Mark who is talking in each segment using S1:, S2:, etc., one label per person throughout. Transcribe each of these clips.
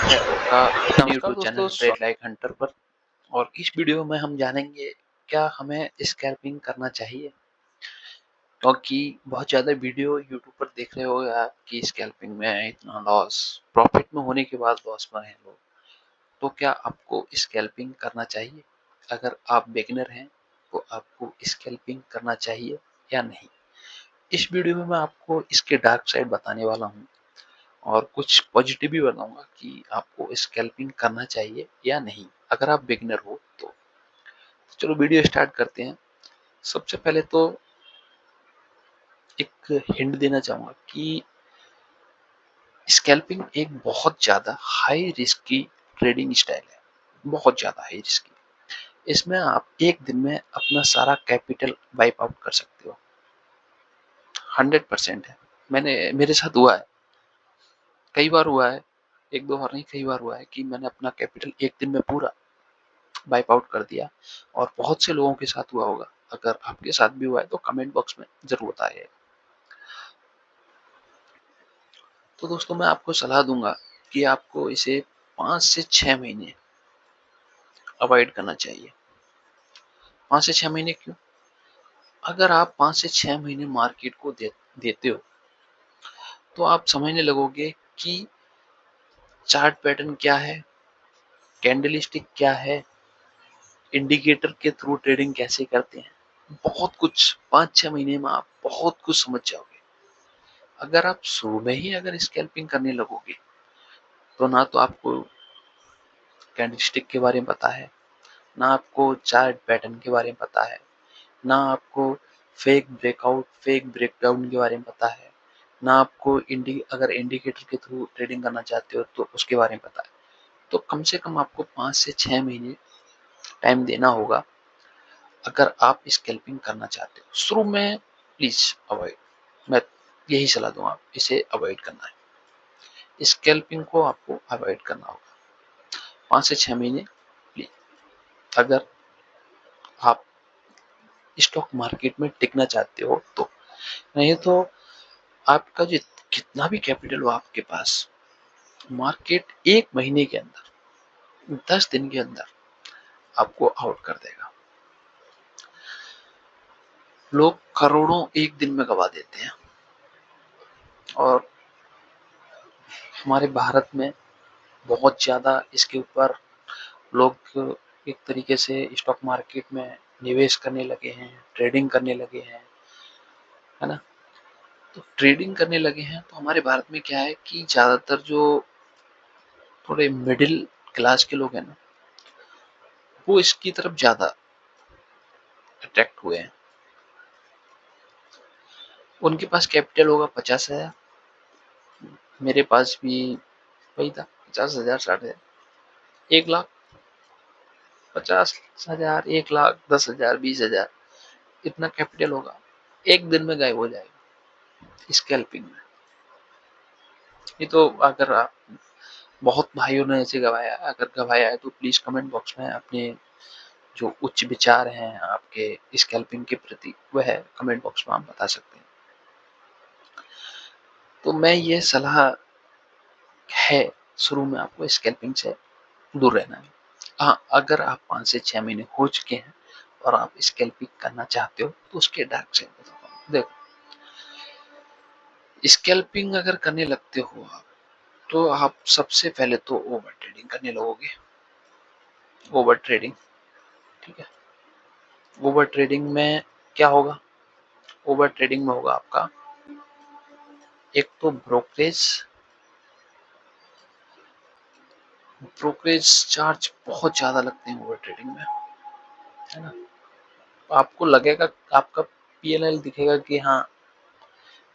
S1: है आपका अपने
S2: नमस्कार
S1: यूट्यूब
S2: दोस्तों
S1: चैनल ट्रेड लाइक हंटर पर। और इस वीडियो में हम जानेंगे क्या हमें स्कैल्पिंग करना चाहिए, क्योंकि बहुत ज़्यादा वीडियो यूट्यूब पर देख रहे होगे आप कि स्कैल्पिंग में इतना लॉस, प्रॉफिट में होने के बाद लॉस में हैं लोग। तो क्या आपको स्कैल्पिंग करना चाहिए? अगर आप बिगिनर हैं तो आपको स्कैल्पिंग करना चाहिए या नहीं? इस वीडियो में मैं आपको इसके डार्क साइड बताने वाला हूँ और कुछ पॉजिटिव भी बताऊंगा कि आपको स्कैल्पिंग करना चाहिए या नहीं अगर आप बिगिनर हो तो। चलो वीडियो स्टार्ट करते हैं। सबसे पहले तो एक हिंट देना चाहूंगा कि स्कैल्पिंग एक बहुत ज्यादा हाई रिस्क की ट्रेडिंग स्टाइल है, बहुत ज्यादा हाई रिस्क की। इसमें आप एक दिन में अपना सारा कैपिटल वाइप आउट कर सकते हो। 100% है। मेरे साथ हुआ है, कई बार हुआ है, एक दो बार नहीं कई बार हुआ है कि मैंने अपना कैपिटल एक दिन में पूरा वाइप आउट कर दिया। और बहुत से लोगों के साथ हुआ होगा। अगर आपके साथ भी हुआ है तो कमेंट बॉक्स में जरूर बताइए। तो दोस्तों मैं आपको सलाह दूंगा कि आपको इसे 5 से 6 महीने अवॉइड करना चाहिए। 5 से 6 महीने क्यों? अगर आप 5 से 6 महीने मार्केट को देते हो तो आप समझने लगोगे कि चार्ट पैटर्न क्या है, कैंडल स्टिक क्या है, इंडिकेटर के थ्रू ट्रेडिंग कैसे करते हैं। बहुत कुछ 5 6 महीने में आप बहुत कुछ समझ जाओगे। अगर आप शुरू में ही अगर स्कैल्पिंग करने लगोगे तो ना तो आपको कैंडलस्टिक के बारे में पता है, ना आपको चार्ट पैटर्न के बारे में पता है, ना आपको फेक ब्रेकआउट फेक ब्रेकडाउन के बारे में पता है, ना आपको अगर इंडिकेटर के थ्रू ट्रेडिंग करना चाहते हो तो उसके बारे में पता है। तो कम से कम आपको 5 से 6 महीने टाइम देना होगा अगर आप स्कैल्पिंग करना चाहते हो। शुरू में प्लीज अवॉइड, मैं यही सलाह दूंगा, आप इसे अवॉइड करना है, स्कैल्पिंग को आपको अवॉइड करना होगा 5 से 6 महीने प्लीज। अगर आप स्टॉक मार्केट में टिकना चाहते हो तो, नहीं तो आपका जो कितना भी कैपिटल हो आपके पास, मार्केट 1 महीने के अंदर, 10 दिन के अंदर आपको आउट कर देगा। लोग करोड़ों एक दिन में गवा देते हैं और हमारे भारत में बहुत ज्यादा इसके ऊपर लोग एक तरीके से स्टॉक मार्केट में निवेश करने लगे हैं, ट्रेडिंग करने लगे हैं, है ना। तो ट्रेडिंग करने लगे हैं तो हमारे भारत में क्या है कि ज्यादातर जो थोड़े मिडिल क्लास के लोग हैं ना, वो इसकी तरफ ज्यादा अट्रैक्ट हुए हैं। उनके पास कैपिटल होगा 50,000, मेरे पास भी वही था 50,000 60,000, 1 लाख, 50,000, 1 लाख, 10,000, 20,000, इतना कैपिटल होगा, एक दिन में गायब हो जाएगा स्कैल्पिंग में। ये तो अगर आप बहुत भाइयों ने ऐसे गवाया, अगर गवाया है तो प्लीज कमेंट बॉक्स में अपने जो उच्च विचार हैं आपके स्कैल्पिंग के प्रति वह कमेंट बॉक्स में आप बता सकते हैं। तो मैं ये सलाह है, शुरू में आपको स्कैल्पिंग से दूर रहना है। हाँ, अगर आप 5 से 6 महीने हो चुके हैं और आप स्कैल्पिंग करना चाहते हो तो उसके डार्क साइड बताता हूँ। देखो, स्कैल्पिंग अगर करने लगते हो आप तो आप सबसे पहले तो ओवर ट्रेडिंग करने लगोगे। ओवर ट्रेडिंग, ठीक है। ओवर ट्रेडिंग में क्या होगा? ओवर ट्रेडिंग में होगा आपका एक तो ब्रोकरेज चार्ज बहुत ज्यादा लगते हैं ओवर ट्रेडिंग में, है ना। आपको लगेगा, आपका पीएनएल दिखेगा कि हाँ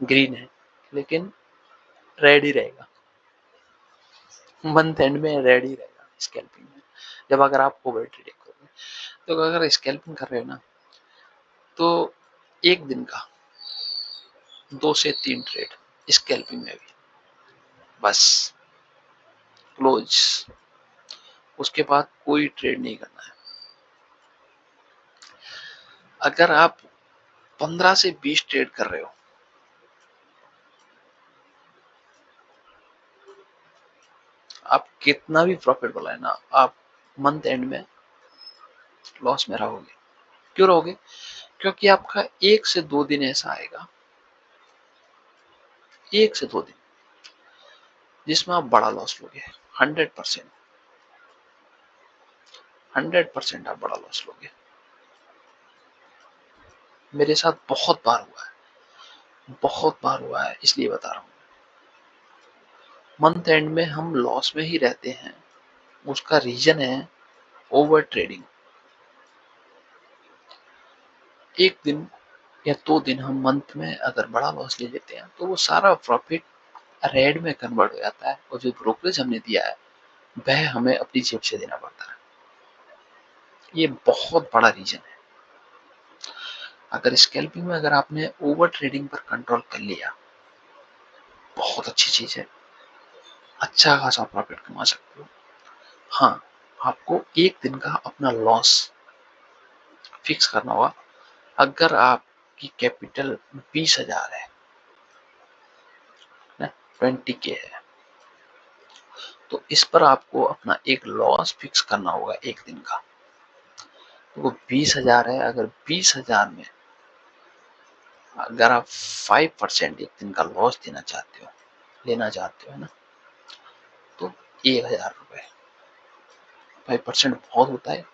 S1: ग्रीन है, लेकिन रेड ही रहेगा, मंथ एंड में रेड ही रहेगा स्कैल्पिंग में, जब अगर आप ओवर ट्रेडिंग करोगे। तो अगर स्कैल्पिंग कर रहे हो ना तो एक दिन का 2 से 3 ट्रेड स्कैल्पिंग में भी बस, क्लोज। उसके बाद कोई ट्रेड नहीं करना है। अगर आप 15 से 20 ट्रेड कर रहे हो, आप कितना भी प्रॉफिट बनाए ना, आप मंथ एंड में लॉस में रहोगे। क्यों रहोगे? क्योंकि आपका 1 से 2 दिन ऐसा आएगा, 1 से 2 दिन जिसमें आप बड़ा लॉस लोगे। 100%, 100% आप बड़ा लॉस लोगे। मेरे साथ बहुत बार हुआ है, बहुत बार हुआ है, इसलिए बता रहा हूँ। मंथ एंड में हम लॉस में ही रहते हैं, उसका रीजन है ओवर ट्रेडिंग। 1 दिन या 2 दिन हम मंथ में अगर बड़ा लॉस ले लेते हैं तो वो सारा प्रॉफिट रेड में कन्वर्ट हो जाता है, और जो ब्रोकरेज हमने दिया है वह हमें अपनी जेब से देना पड़ता है। ये बहुत बड़ा रीजन है। अगर स्कैल्पिंग में अगर आपने ओवर ट्रेडिंग पर कंट्रोल कर लिया, बहुत अच्छी चीज है, अच्छा खासा प्रॉफिट कमा सकते हो। हाँ, आपको 1 दिन का अपना लॉस फिक्स करना होगा। अगर आपकी कैपिटल 20,000 है, 20K है, तो इस पर आपको अपना एक लॉस फिक्स करना होगा 1 दिन का। तो वो 20,000 है, अगर 20,000 में अगर आप 5% 1 दिन का लॉस देना चाहते हो, लेना चाहते हो, है ना, तो 1,000 रुपए। 5% बहुत होता है।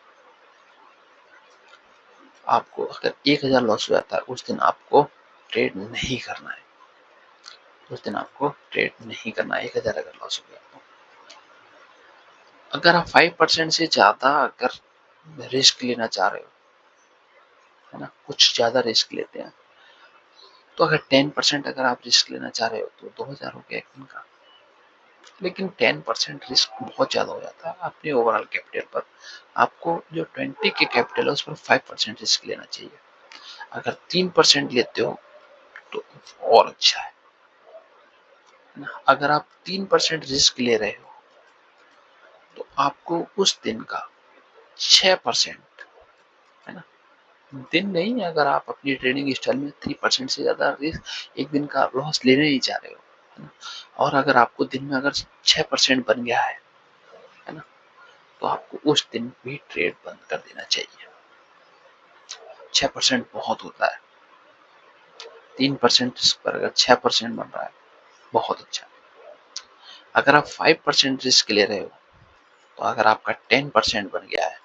S1: आपको अगर 1,000 लॉस हो जाता है, उस दिन आपको ट्रेड नहीं करना है, उस दिन आपको ट्रेड नहीं करना है। 1,000 अगर लॉस हो गया तो अगर आप 5% से ज्यादा अगर रिस्क लेना चाह रहे हो, है ना, कुछ ज्यादा रिस्क लेते हैं, तो अगर 10% अगर आप रिस्क लेना चाह रहे हो तो 2,000 हो गया 1 दिन का। लेकिन 10% रिस्क बहुत ज्यादा हो जाता है अपने ओवरऑल कैपिटल पर। आपको जो 20 के कैपिटल है उस पर 5% रिस्क लेना चाहिए। अगर 3% लेते हो तो और अच्छा है ना। अगर आप 3% रिस्क ले रहे हो तो आपको उस दिन का 6%, है ना, दिन नहीं, अगर आप अपनी ट्रेडिंग स्टाइल में 3% से ज्यादा रिस्क 1 दिन का लॉस लेने नहीं चाह रहे हो, है ना, और अगर आपको दिन में अगर 6% बन गया है ना, तो आपको उस दिन भी ट्रेड बंद कर देना चाहिए। 6% बहुत होता है। 3% पर अगर 6% बन रहा है, बहुत अच्छा। अगर आप 5% रिस्क ले रहे हो, तो अगर आपका 10% बन गया है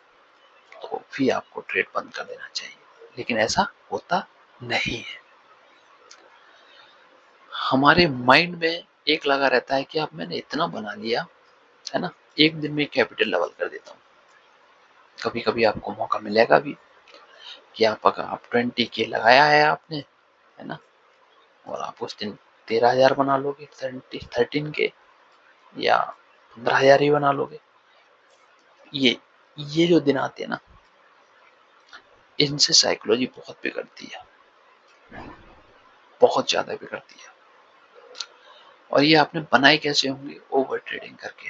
S1: तो भी आपको ट्रेड बंद कर देना चाहिए। लेकिन ऐसा होता नहीं है। हमारे माइंड में एक लगा रहता है कि अब मैंने इतना बना लिया, है ना, 1 दिन में कैपिटल लेवल कर देता हूँ। कभी कभी आपको मौका मिलेगा भी कि आप 20K लगाया है आपने, है ना, और आप उस दिन 13,000 बना लोगे, 13K, या 15,000 ही बना लोगे। ये जो दिन आते हैं ना, इनसे साइकोलॉजी बहुत बिगड़ती है, बहुत ज्यादा बिगड़ती है। और ये आपने बनाए कैसे होंगे? ओवर ट्रेडिंग करके।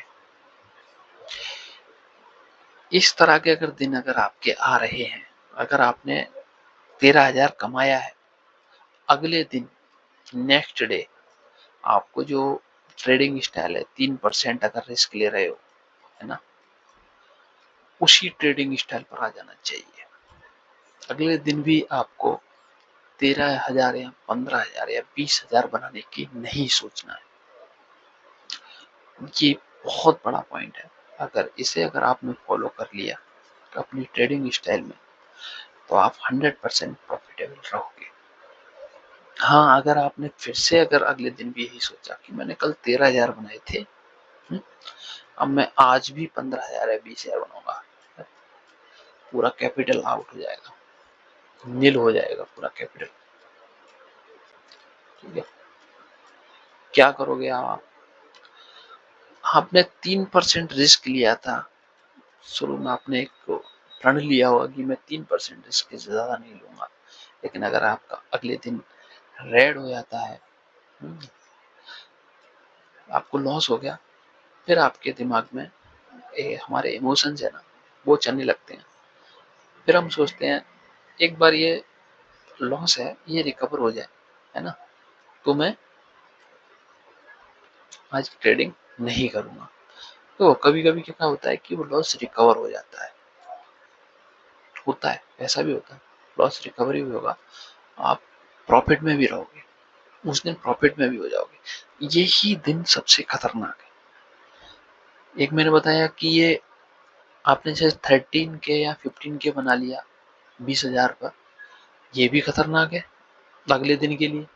S1: इस तरह के अगर दिन अगर आपके आ रहे हैं, अगर आपने 13,000 कमाया है, अगले दिन नेक्स्ट डे आपको जो ट्रेडिंग स्टाइल है 3% अगर रिस्क ले रहे हो, है ना, उसी ट्रेडिंग स्टाइल पर आ जाना चाहिए। अगले दिन भी आपको 13,000 या 15,000 या 20,000 बनाने की नहीं सोचना है। ये बहुत बड़ा पॉइंट है। अगर इसे अगर आपने फॉलो कर लिया अपनी ट्रेडिंग स्टाइल में, तो आप 100% प्रॉफिटेबल रहोगे। हाँ, अगर आपने फिर से अगर अगले दिन भी यही सोचा कि मैंने कल 13,000 बनाए थे, अब मैं आज भी 15,000 या 20,000 बनाऊंगा, पूरा कैपिटल आउट हो जाएगा, नील हो जाएगा पूरा कैपिटल। ठीक है, क्या करोगे आप? आपने 3% रिस्क लिया था शुरू में, आपने एक प्रण लिया होगा कि मैं 3% रिस्क से ज्यादा नहीं लूंगा। लेकिन अगर आपका अगले दिन रेड हो जाता है, आपको लॉस हो गया, फिर आपके दिमाग में हमारे इमोशंस है ना, वो चलने लगते हैं। फिर हम सोचते हैं एक बार ये लॉस है, ये रिकवर हो जाए, है ना, तो मैं आज ट्रेडिंग नहीं करूंगा। तो कभी-कभी क्या होता है कि वो लॉस रिकवर हो जाता है, होता है, ऐसा भी होता है। लॉस रिकवरी भी होगा, आप प्रॉफिट में भी रहोगे, उस दिन प्रॉफिट में भी हो जाओगे। यही दिन सबसे खतरनाक है। एक मैंने बताया कि ये आपने जैसे 13 के या 15 के बना लिया 20,000 पर, ये भी खतरनाक है अगले दिन के लिए।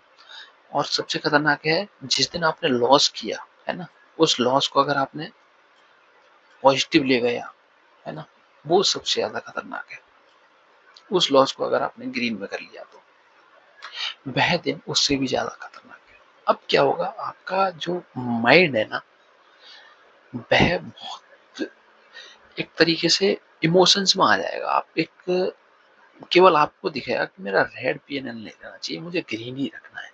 S1: और सबसे खतरनाक है जिस दिन आपने लॉस किया है ना, उस लॉस को अगर आपने पॉजिटिव ले गया है ना, वो सबसे ज्यादा खतरनाक है। उस लॉस को अगर आपने ग्रीन में कर लिया तो वह दिन उससे भी ज्यादा खतरनाक है। अब क्या होगा, आपका जो माइंड है ना, वह बहुत एक तरीके से इमोशंस में आ जाएगा। आप एक केवल आपको दिखेगा कि मेरा रेड पीएनएल नहीं रहना चाहिए, मुझे ग्रीन ही रखना है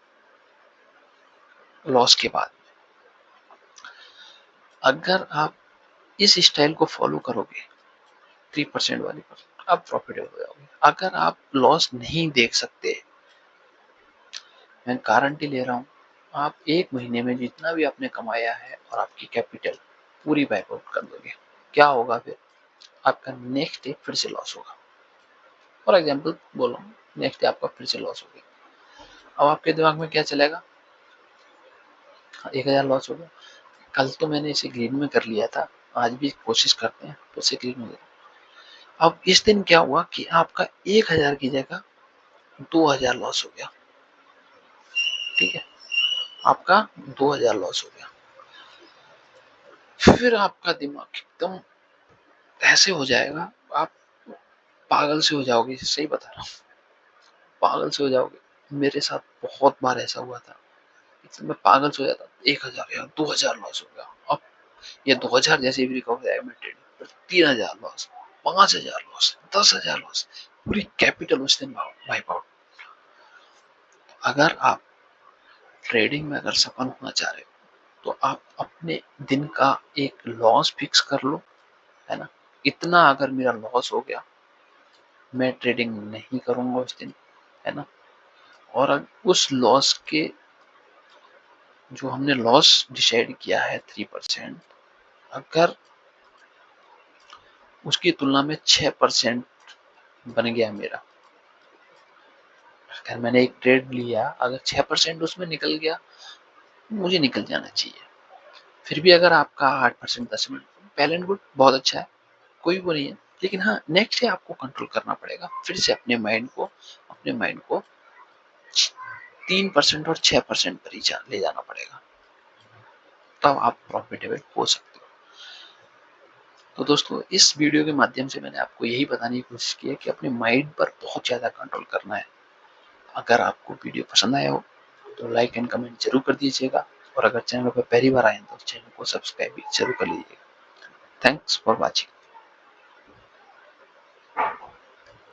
S1: लॉस के बाद। अगर आप इस स्टाइल को फॉलो करोगे 3% वाली पर, आप प्रॉफिटेबल हो जाओगे। अगर आप लॉस नहीं देख सकते, मैं गारंटी ले रहा हूँ, आप एक महीने में जितना भी आपने कमाया है और आपकी कैपिटल पूरी वाइप आउट कर दोगे। क्या होगा फिर, आपका नेक्स्ट डे फिर से लॉस होगा। फॉर एग्जाम्पल बोल रहा हूँ, नेक्स्ट डे आपका फिर से लॉस हो गया। अब आपके दिमाग में क्या चलेगा, 1,000 लॉस हो गया, कल तो मैंने इसे ग्रीन में कर लिया था, आज भी कोशिश करते हैं तो इसे ग्रीन हो जाए। अब इस दिन क्या हुआ कि आपका 1,000 की जगह 2,000 लॉस हो गया। ठीक है, आपका 2,000 लॉस हो गया। फिर आपका दिमाग एकदम ऐसे हो जाएगा, आप पागल से हो जाओगे, सही बता रहा हूँ, पागल से हो जाओगे। मेरे साथ बहुत बार ऐसा हुआ था, मैं पागल से हो जाता, 1,000 या 2,000 लॉस हो गया। अब ये 2,000 जैसे भी रिकवर जाएगा मैं ट्रेडिंग, 3,000 लॉस, 5,000 लॉस, 10,000 लॉस, पूरी कैपिटल उस दिन वाइप आउट। अगर आप ट्रेडिंग में अगर सफल होना चाह रहे हो तो आप अपने दिन का एक लॉस फिक्स कर लो, है ना। इतना अगर मेरा लॉस हो गया, मैं ट्रेडिंग नहीं करूंगा उस दिन, है ना। और उस लॉस के जो हमने लॉस डिसाइड किया है 3%, अगर उसकी तुलना में 6% बन गया मेरा, अगर मैंने एक ट्रेड लिया, अगर 6% उसमें निकल गया, मुझे निकल जाना चाहिए। फिर भी अगर आपका 8% 10%, वेल एंड गुड, बहुत अच्छा है, कोई वो नहीं है। लेकिन हाँ, नेक्स्ट डे आपको कंट्रोल करना पड़ेगा, फिर से अपने माइंड को 3% और 6% पर ही ले जाना पड़ेगा, तब आप प्रॉफिटेबल हो सकते हो। तो दोस्तों, इस वीडियो के माध्यम से मैंने आपको यही बताने की कोशिश की है कि अपने माइंड पर बहुत ज्यादा कंट्रोल करना है। अगर आपको वीडियो पसंद आया हो तो लाइक एंड कमेंट जरूर कर दीजिएगा, और अगर चैनल पर पहली बार आए तो चैनल को सब्सक्राइब भी जरूर कर लीजिएगा। Thanks for watching.